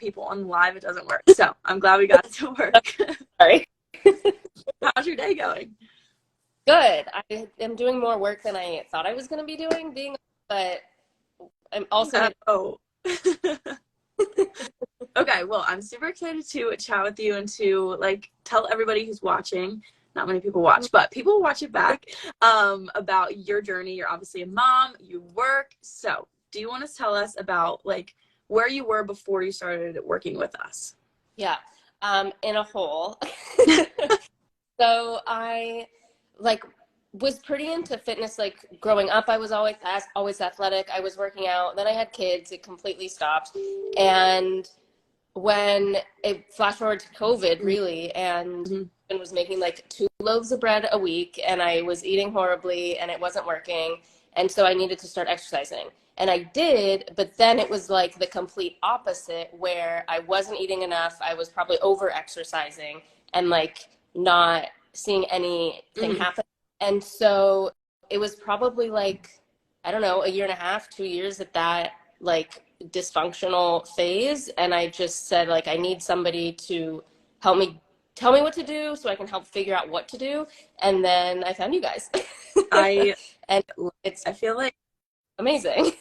people on live, it doesn't work. So I'm glad we got it to work. Sorry. How's your day going? Good. I am doing more work than I thought I was going to be doing, but I'm also Oh. Okay, well, I'm super excited to chat with you and to like tell everybody who's watching. Not many people watch, but people watch it back, about your journey. You're obviously a mom, you work. So do you want to tell us about like where you were before you started working with us? Yeah, in a hole. So I like was pretty into fitness. Like growing up, I was always athletic. I was working out. Then I had kids. It completely stopped. And when it flash forward to COVID, really, and I was making like 2 loaves of bread a week, and I was eating horribly, and it wasn't working. And so I needed to start exercising. And I did, but then it was like the complete opposite where I wasn't eating enough. I was probably over exercising and like not seeing anything happen. And so it was probably like, I don't know, a year and a half, 2 years at that like dysfunctional phase. And I just said, like, I need somebody to help me tell me what to do so I can help figure out what to do. And then I found you guys. I And it's I feel like amazing.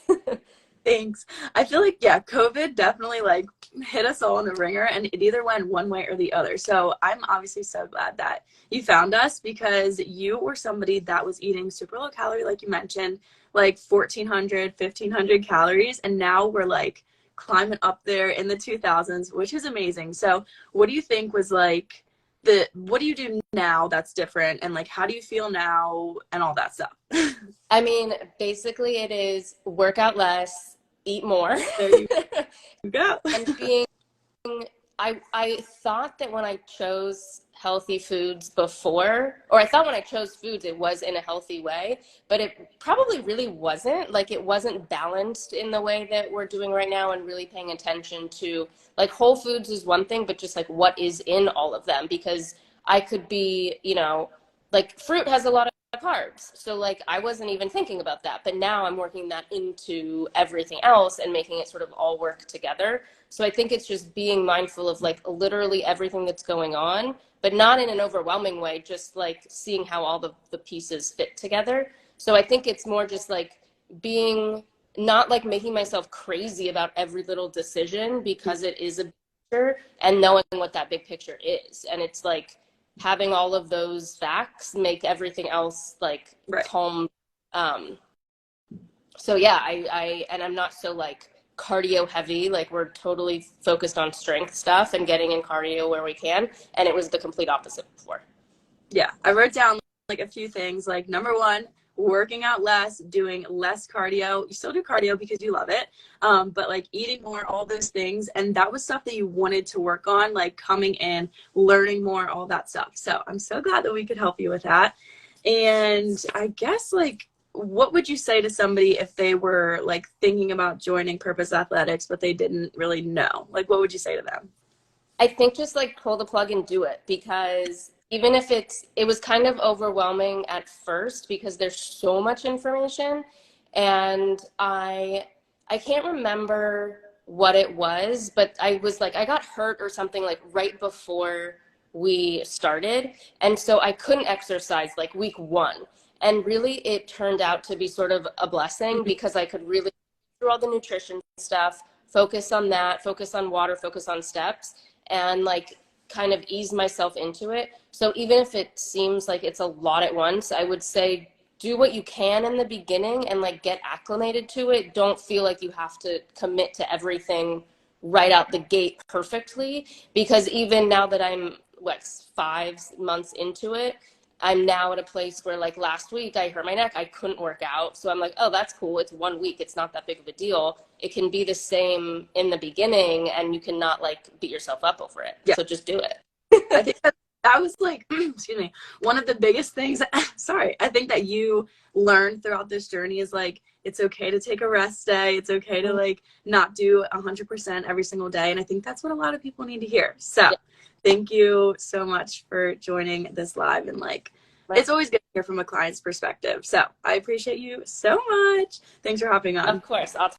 Thanks. I feel like, yeah, COVID definitely like hit us all in the ringer, and it either went one way or the other. So I'm obviously so glad that you found us because you were somebody that was eating super low calorie, like you mentioned, like 1,400, 1,500 calories. And now we're like climbing up there in the 2000s, which is amazing. So what do you think was like what do you do now that's different? And like, how do you feel now and all that stuff? I mean, basically it is work out less, eat more. There you go. And being, I thought that when I chose healthy foods before, or I thought when I chose foods, it was in a healthy way, but it probably really wasn't. Like it wasn't balanced in the way that we're doing right now and really paying attention to like whole foods is one thing, but just like what is in all of them, because I could be, like fruit has a lot of carbs. So like I wasn't even thinking about that, but now I'm working that into everything else and making it sort of all work together. So I think it's just being mindful of like literally everything that's going on, but not in an overwhelming way, just like seeing how all the pieces fit together. So I think it's more just like being not like making myself crazy about every little decision because it is a picture, and knowing what that big picture is. And it's like having all of those facts make everything else like calm. So yeah, and I'm not so like cardio heavy. Like we're totally focused on strength stuff and getting in cardio where we can. And it was the complete opposite before. Yeah, I wrote down like a few things. Like number one, working out less, doing less cardio. You still do cardio because you love it, but like eating more, all those things. And that was stuff that you wanted to work on, like coming in, learning more, all that stuff. So I'm so glad that we could help you with that. And I guess like, what would you say to somebody if they were like thinking about joining Purpose Athletics, but they didn't really know? Like, what would you say to them? I think just like pull the plug and do it, because even if it was kind of overwhelming at first because there's so much information, and I can't remember what it was, but I was like, I got hurt or something like right before we started. And so I couldn't exercise like week 1. And really it turned out to be sort of a blessing because I could really through all the nutrition stuff, focus on that, focus on water, focus on steps, and like kind of ease myself into it. So even if it seems like it's a lot at once, I would say do what you can in the beginning and like get acclimated to it. Don't feel like you have to commit to everything right out the gate perfectly, because even now that I'm 5 months into it, I'm now at a place where like last week I hurt my neck, I couldn't work out. So I'm like, oh, that's cool. It's 1 week. It's not that big of a deal. It can be the same in the beginning and you cannot like beat yourself up over it. Yeah. So just do it. I think that was like, excuse me, one of the biggest things, sorry, I think that you learned throughout this journey is like, it's okay to take a rest day. It's okay to like not do 100% every single day. And I think that's what a lot of people need to hear. So thank you so much for joining this live. And like, it's always good to hear from a client's perspective. So I appreciate you so much. Thanks for hopping on. Of course. I'll